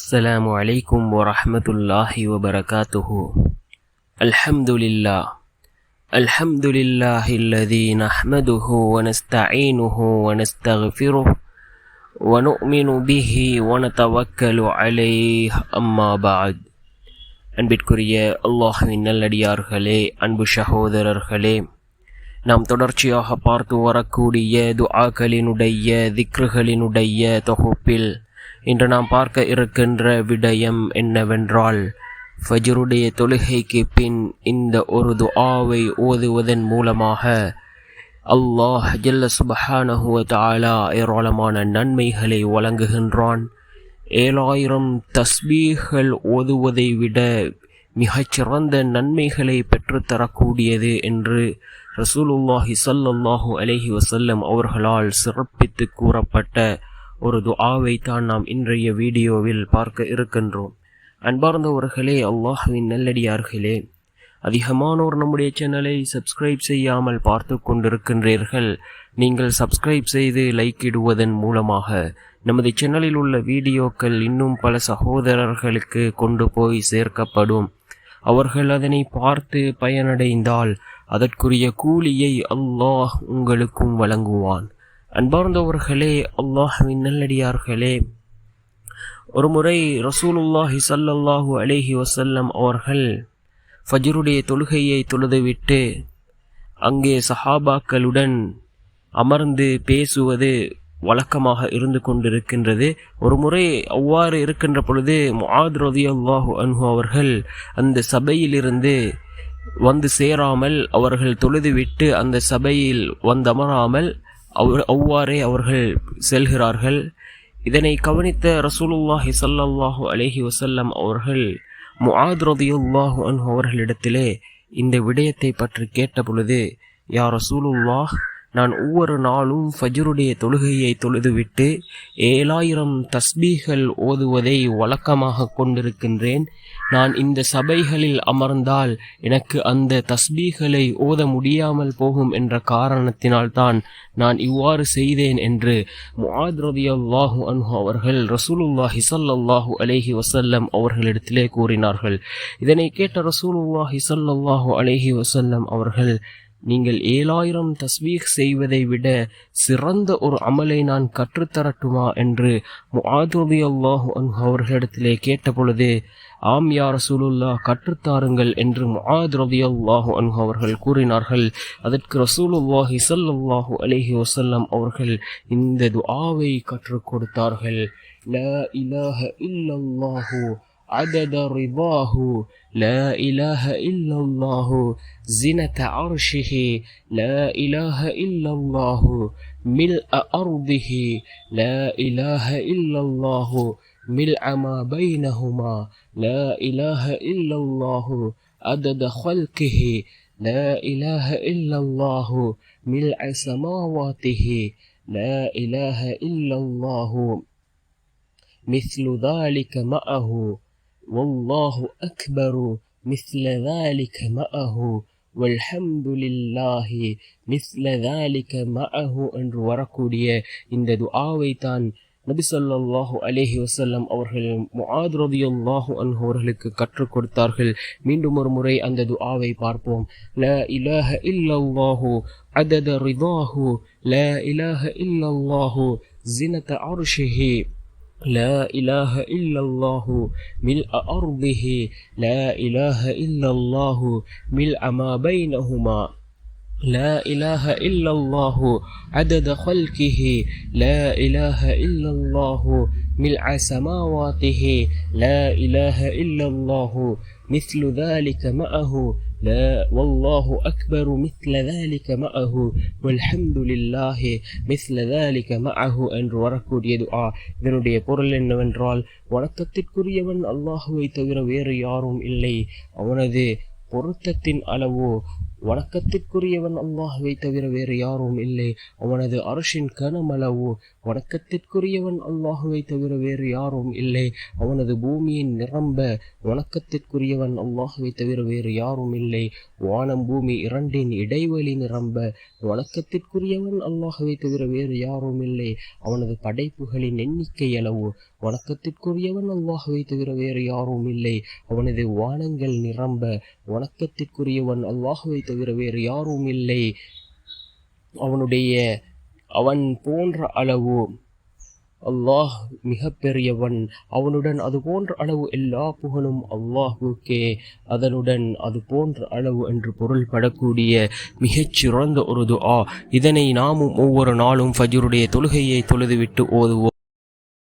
السلام عليكم ورحمة الله وبركاته. الحمد لله الذي نحمده ونستعينه ونستغفره ونؤمن به ونتوكل عليه أما بعد. அன்பிற்குரிய அல்லாஹ்வின் நல்லடியார்களே, அன்பு சகோதரர்களே, நாம் தொடர்ச்சியாக பார்த்து வரக்கூடிய துஆக்களினுடைய திக்ருகளினுடைய தொகுப்பில் இன்று நாம் பார்க்க இருக்கின்ற விடயம் என்னவென்றால், ஃபஜ்ருடைய தொழுகைக்கு பின் இந்த ஒரு துஆவை ஓதுவதன் மூலமாக அல்லாஹ் ஜல்ல சுப்ஹானஹு வ தஆலா ஏராளமான நன்மைகளை வழங்குகின்றான். 7000 தஸ்பீஹ்கள் ஓதுவதை விட மிகச்சிறந்த நன்மைகளை பெற்றுத்தரக்கூடியது என்று ரசூலுல்லாஹி ஸல்லல்லாஹு அலைஹி வஸல்லம் அவர்களால் சிறப்பித்து கூறப்பட்ட ஒரு துஆவை தான் நாம் இன்றைய வீடியோவில் பார்க்க இருக்கின்றோம். அன்பார்ந்தவர்களே, அல்லாஹ்வின் நல்லடியார்களே, அதிகமானோர் நம்முடைய சேனலை சப்ஸ்கிரைப் செய்யாமல் பார்த்து கொண்டிருக்கின்றீர்கள். நீங்கள் சப்ஸ்கிரைப் செய்து லைக் இடுவதன் மூலமாக நமது சேனலில் உள்ள வீடியோக்கள் இன்னும் பல சகோதரர்களுக்கு கொண்டு போய் சேர்க்கப்படும். அவர்கள் அதனை பார்த்து பயனடைந்தால் அதற்குரிய கூலியை அல்லாஹ் உங்களுக்கும் வழங்குவான். அன்பார்ந்தவர்களே, அல்லாஹ்வின் நல்லடியார்களே, ஒரு முறை ரசூலுல்லாஹி ஸல்லல்லாஹு அலைஹி வஸல்லம் அவர்கள் ஃபஜ்ருடைய தொழுகையை தொழுதுவிட்டு அங்கே சஹாபாக்களுடன் அமர்ந்து பேசுவது வழக்கமாக இருந்து கொண்டிருக்கின்றது. ஒரு முறை அவ்வாறு இருக்கின்ற பொழுது முஆத் ரலியல்லாஹு அன்ஹு அவர்கள் அந்த சபையிலிருந்து வந்து சேராமல், அவர்கள் தொழுதுவிட்டு அந்த சபையில் வந்தமராமல் அவ்வாறே அவர்கள் செல்கிறார்கள். இதனை கவனித்த ரசூலுல்லாஹி ஸல்லல்லாஹு அலைஹி வஸல்லம் அவர்கள் முஆத் ரலியல்லாஹு அன்ஹு அவர்களிடத்திலே இந்த விடயத்தை பற்றி கேட்ட பொழுது, யா ரசூலுல்லாஹ், நான் ஒவ்வொரு நாளும் ஃபஜ்ருடைய தொழுகையை தொழுதுவிட்டு 7000 தஸ்பீஹ்கள் ஓதுவதை வழக்கமாக கொண்டிருக்கின்றேன். நான் இந்த சபைகளில் அமர்ந்தால் எனக்கு அந்த தஸ்பீஹ்களை ஓத முடியாமல் போகும் என்ற காரணத்தினால்தான் நான் இவ்வாறு செய்தேன் என்று முஆத் ரலியல்லாஹு அன்ஹு அவர்கள் ரசூலுல்லாஹி ஸல்லல்லாஹு அலைஹி வஸல்லம் அவர்களிடத்திலே கூறினார்கள். இதனை கேட்ட ரசூலுல்லாஹி ஸல்லல்லாஹு அலைஹி வஸல்லம் அவர்கள், நீங்கள் 7000 தஸ்பீஹ் செய்வதை விட சிறந்த ஒரு அமலை நான் கற்றுத்தரட்டுமா என்று முஆத் ரலியல்லாஹு அன்ஹு அவர்களிடத்திலே கேட்ட பொழுது, ஆம் யா ரசூலுல்லாஹ், கற்றுத்தாருங்கள் என்று முஆத் ரலியல்லாஹு அன்ஹு அவர்கள் கூறினார்கள். அதற்கு ரசூலுல்லாஹி ஸல்லல்லாஹு அலைஹி வஸல்லம் அவர்கள் இந்த துஆவை கற்றுக் கொடுத்தார்கள். லா இலாஹ இல்லல்லாஹு عدد رضاه، لا إله إلا الله زنة عرشه، لا إله إلا الله ملء أرضه، لا إله إلا الله ملء ما بينهما، لا إله إلا الله عدد خلقه، لا إله إلا الله ملء سماواته، لا إله إلا الله مثل ذلك معه، والله أكبر مثل ذلك معه، والحمد لله مثل ذلك معه என்று வரக்கூடிய இந்த துஆவை தான் நபி ஸல்லல்லாஹு அலைஹி வஸல்லம் அவர்கள் முஆத் ரலியல்லாஹு அன்ஹு அவர்களுக்கு கற்றுக் கொடுத்தார்கள். மீண்டும் ஒரு முறை அந்த துஆவை பார்ப்போம். லா இலாஹ இல்லல்லாஹு அதத ரிதாஹு، லா இலாஹ இல்லல்லாஹு ஸினத அர்ஷிஹி، لا إله إلا الله ملء أرضه، لا إله إلا الله ملء ما بينهما، لا إله إلا الله عدد خلقه، لا إله إلا الله ملء سماواته، لا إله إلا الله مثل ذلك معه، لا والله أكبر مثل ذلك معه، والحمد لله مثل ذلك معه என்று வரக்கூடிய துஆ. இதனுடைய பொருள் என்னவென்றால், வணக்கத்திற்குரியவன் அல்லாஹுவை தவிர வேறு யாரும் இல்லை, அவனது பொருத்தத்தின் அளவோ வணக்கத்திற்குரியவன் அல்லாஹுவை தவிர வேறு யாரும் இல்லை. அவனது அர்ஷின் கனமளவு வணக்கத்திற்குரியவன் அல்லாஹுவை தவிர வேறு யாரும் இல்லை. அவனது பூமியின் நிரம்ப வணக்கத்திற்குரியவன் அல்லாஹுவை தவிர வேறு யாரும் இல்லை. வானம் பூமி இரண்டின் இடைவெளி நிரம்ப வணக்கத்திற்குரியவன் அல்லாஹுவை தவிர வேறு யாரும் இல்லை. அவனது படைப்புகளின் எண்ணிக்கை அளவு வணக்கத்திற்குரியவன் அல்லாஹுவை தவிர வேறு யாரும் இல்லை. அவனது வானங்கள் நிரம்ப வணக்கத்திற்குரியவன் அல்லாஹுவை தவிர வேறு யாரும் இல்லை. அவன் போன்ற அளவு அல்லாஹ் மிக பெரியவன். அவனுடன் அது போன்ற அளவு எல்லா புகழும் அல்லாஹுக்கே. அதனுடன் அது போன்ற அளவு என்று பொருள்படக்கூடிய மிகச்சிறந்த ஒரு துஆ. இதனை நாமும் ஒவ்வொரு நாளும் ஃபஜ்ருடைய தொழுகையை தொழுதுவிட்டு ஓதுவோம்.